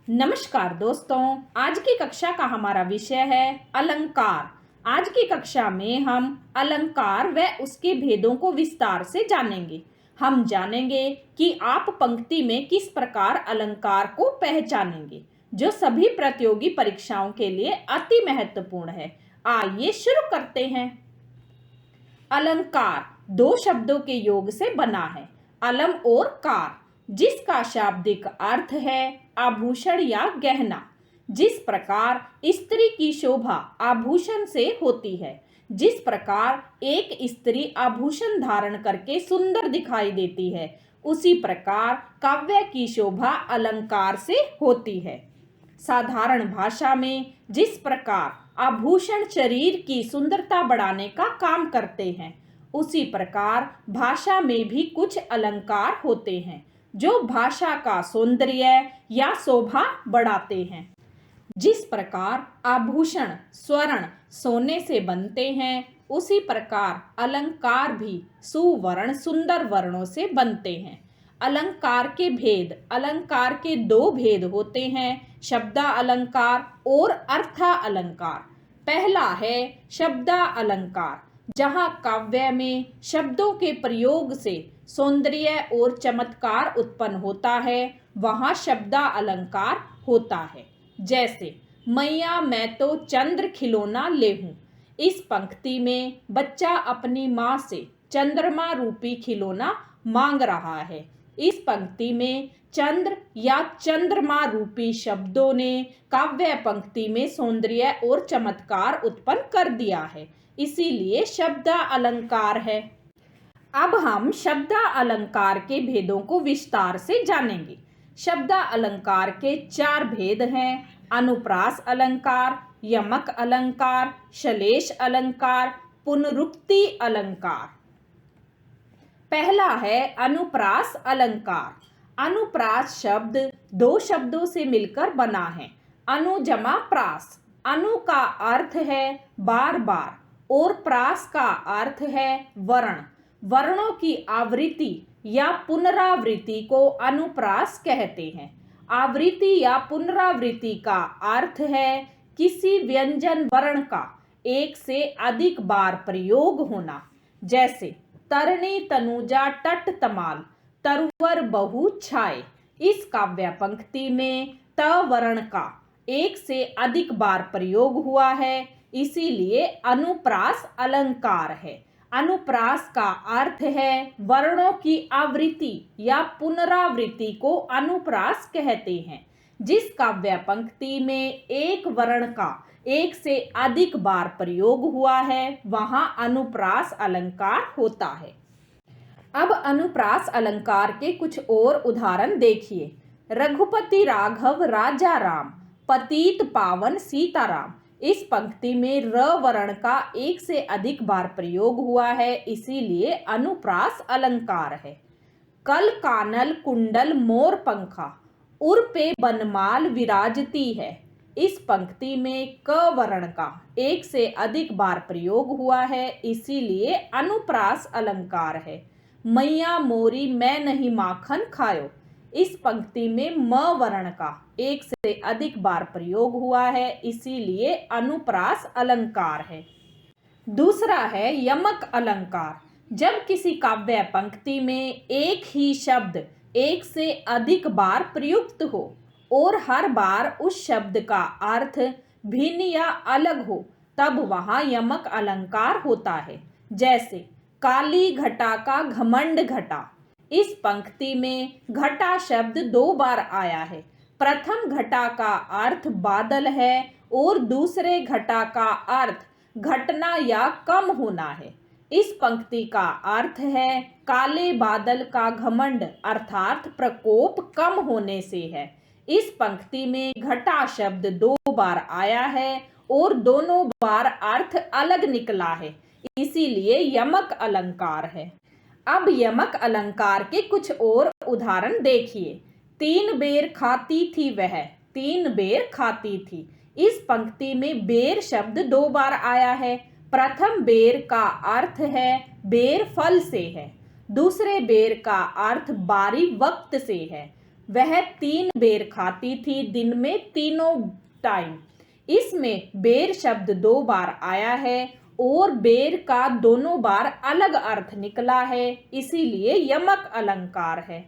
नमस्कार दोस्तों, आज की कक्षा का हमारा विषय है अलंकार। आज की कक्षा में हम अलंकार व उसके भेदों को विस्तार से जानेंगे। हम जानेंगे कि आप पंक्ति में किस प्रकार अलंकार को पहचानेंगे, जो सभी प्रतियोगी परीक्षाओं के लिए अति महत्वपूर्ण है। आइए शुरू करते हैं। अलंकार दो शब्दों के योग से बना है, अलम और कार, जिसका शाब्दिक अर्थ है आभूषण या गहना। जिस प्रकार स्त्री की शोभा आभूषण से होती है, जिस प्रकार एक स्त्री आभूषण धारण करके सुंदर दिखाई देती है, उसी प्रकार काव्य की शोभा अलंकार से होती है। साधारण भाषा में जिस प्रकार आभूषण शरीर की सुंदरता बढ़ाने का काम करते हैं, उसी प्रकार भाषा में भी कुछ अलंकार होते हैं जो भाषा का सौंदर्य या शोभा बढ़ाते हैं। जिस प्रकार आभूषण स्वर्ण सोने से बनते हैं, उसी प्रकार अलंकार भी सुवर्ण सुंदर वर्णों से बनते हैं। अलंकार के भेद। अलंकार के दो भेद होते हैं, शब्दा अलंकार और अर्था अलंकार। पहला है शब्दा अलंकार, जहाँ काव्य में शब्दों के प्रयोग से सौंदर्य और चमत्कार उत्पन्न होता है, वहाँ शब्दा अलंकार होता है। जैसे मैया मैं तो चंद्र खिलौना लेहूं। इस पंक्ति में बच्चा अपनी माँ से चंद्रमा रूपी खिलौना मांग रहा है। इस पंक्ति में चंद्र या चंद्रमा रूपी शब्दों ने काव्य पंक्ति में सौंदर्य और चमत्कार उत्पन्न कर दिया है, इसीलिए शब्दा अलंकार है। अब हम शब्दा अलंकार के भेदों को विस्तार से जानेंगे। शब्दा अलंकार के चार भेद हैं: अनुप्रास अलंकार, यमक अलंकार, श्लेष अलंकार, पुनरुक्ति अलंकार। पहला है अनुप्रास अलंकार। अनुप्रास शब्द दो शब्दों से मिलकर बना है, अनु जमा प्रास। अनु का अर्थ है बार बार और प्रास का अर्थ है वर्ण। वर्णों की आवृत्ति या पुनरावृत्ति को अनुप्रास कहते हैं। आवृत्ति या पुनरावृत्ति का अर्थ है किसी व्यंजन वर्ण का एक से अधिक बार प्रयोग होना। जैसे तरणी तनुजा टट तमाल, तरुवर बहु छाए। इस काव्य पंक्ति में त वर्ण का एक से अधिक बार प्रयोग हुआ है, इसीलिए अनुप्रास अलंकार है। अनुप्रास का अर्थ है वर्णों की आवृत्ति या पुनरावृत्ति को अनुप्रास कहते हैं। जिस काव्य पंक्ति में एक वर्ण का एक से अधिक बार प्रयोग हुआ है, वहां अनुप्रास अलंकार होता है। अब अनुप्रास अलंकार के कुछ और उदाहरण देखिए। रघुपति राघव राजा राम, पतित पावन सीताराम। इस पंक्ति में र वर्ण का एक से अधिक बार प्रयोग हुआ है, इसीलिए अनुप्रास अलंकार है। कल कानल कुंडल मोर पंखा, उर पे बनमाल विराजती है। इस पंक्ति में क वर्ण का एक से अधिक बार प्रयोग हुआ है, इसीलिए अनुप्रास अलंकार है। मैया मोरी मैं नहीं माखन खायो। इस पंक्ति में म वर्ण का एक से अधिक बार प्रयोग हुआ है, इसीलिए अनुप्रास अलंकार है। दूसरा है यमक अलंकार। जब किसी काव्य पंक्ति में एक ही शब्द एक से अधिक बार प्रयुक्त हो और हर बार उस शब्द का अर्थ भिन्न या अलग हो, तब वहां यमक अलंकार होता है। जैसे काली घटा का घमंड घटा। इस पंक्ति में घटा शब्द दो बार आया है। प्रथम घटा का अर्थ बादल है और दूसरे घटा का अर्थ घटना या कम होना है। इस पंक्ति का अर्थ है काले बादल का घमंड, अर्थात प्रकोप कम होने से है। इस पंक्ति में घटा शब्द दो बार आया है और दोनों बार अर्थ अलग निकला है, इसीलिए यमक अलंकार है। अब यमक अलंकार के कुछ और उदाहरण देखिए। तीन बेर खाती थी वह, तीन बेर खाती थी। इस पंक्ति में बेर शब्द दो बार आया है। प्रथम बेर का अर्थ है बेर फल से है, दूसरे बेर का अर्थ बारी वक्त से है। वह 3 बेर खाती थी दिन में तीनों टाइम। इसमें बेर शब्द 2 बार आया है और बेर का दोनों बार अलग अर्थ निकला है, इसीलिए यमक अलंकार है।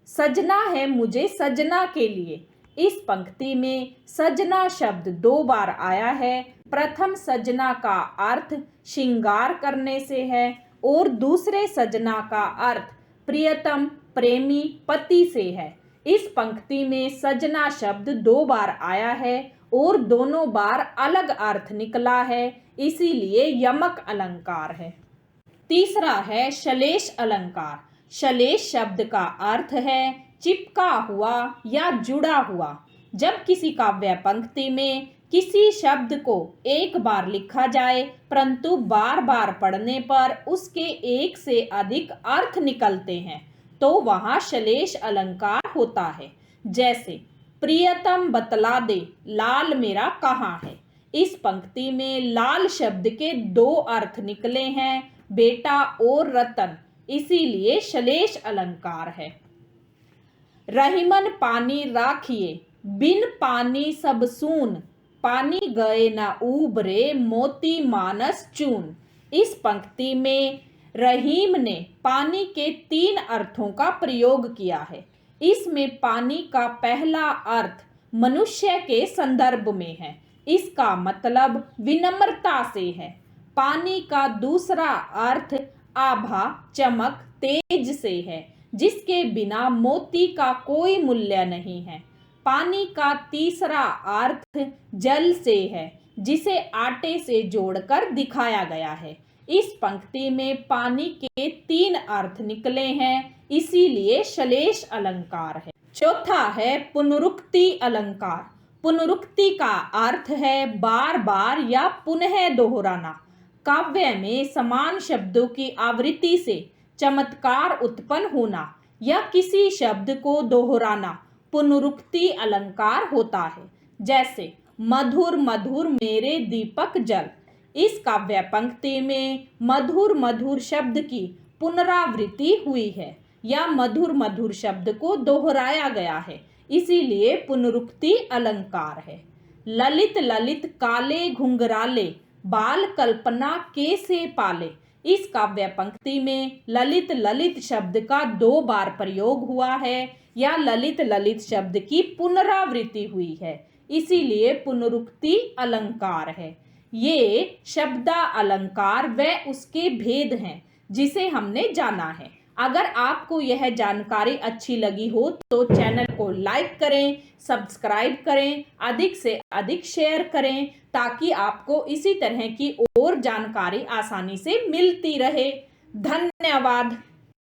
सजना है मुझे सजना के लिए। इस पंक्ति में सजना शब्द 2 बार आया है। प्रथम सजना का अर्थ श्रृंगार करने से है और दूसरे सजना का अर्थ प्रियतम प्रेमी पति से है। इस पंक्ति में सजना शब्द 2 बार आया है और दोनों बार अलग अर्थ निकला है, इसीलिए यमक अलंकार है। तीसरा है श्लेष अलंकार। श्लेष शब्द का अर्थ है चिपका हुआ या जुड़ा हुआ। जब किसी काव्य पंक्ति में किसी शब्द को एक बार लिखा जाए परंतु बार बार पढ़ने पर उसके एक से अधिक अर्थ निकलते हैं तो वहाँ श्लेष अलंकार होता है। जैसे प्रियतम बतला दे लाल मेरा कहाँ है। इस पंक्ति में लाल शब्द के 2 अर्थ निकले हैं, बेटा और रतन, इसीलिए श्लेष अलंकार है। रहीमन पानी राखिए बिन पानी सब सून, पानी गए न उबरे मोती मानस चून। इस पंक्ति में रहीम ने पानी के 3 अर्थों का प्रयोग किया है। इसमें पानी का पहला अर्थ मनुष्य के संदर्भ में है, इसका मतलब विनम्रता से है। पानी का दूसरा अर्थ आभा चमक तेज से है, जिसके बिना मोती का कोई मूल्य नहीं है। पानी का तीसरा अर्थ जल से है, जिसे आटे से जोड़कर दिखाया गया है। इस पंक्ति में पानी के 3 अर्थ निकले हैं, इसीलिए श्लेष अलंकार है। चौथा है पुनरुक्ति अलंकार। पुनरुक्ति का अर्थ है बार बार या पुनः दोहराना। काव्य में समान शब्दों की आवृत्ति से चमत्कार उत्पन्न होना या किसी शब्द को दोहराना पुनरुक्ति अलंकार होता है। जैसे मधुर मधुर मेरे दीपक जल। इस काव्य पंक्ति में मधुर मधुर शब्द की पुनरावृत्ति हुई है या मधुर मधुर शब्द को दोहराया गया है, इसीलिए पुनरुक्ति अलंकार है। ललित ललित काले घुंघराले बाल कल्पना के से पाले। इस काव्य पंक्ति में ललित ललित शब्द का 2 बार प्रयोग हुआ है या ललित ललित शब्द की पुनरावृत्ति हुई है, इसीलिए पुनरुक्ति अलंकार है। ये शब्दा अलंकार व उसके भेद हैं जिसे हमने जाना है। अगर आपको यह जानकारी अच्छी लगी हो तो चैनल को लाइक करें, सब्सक्राइब करें, अधिक से अधिक शेयर करें ताकि आपको इसी तरह की और जानकारी आसानी से मिलती रहे। धन्यवाद।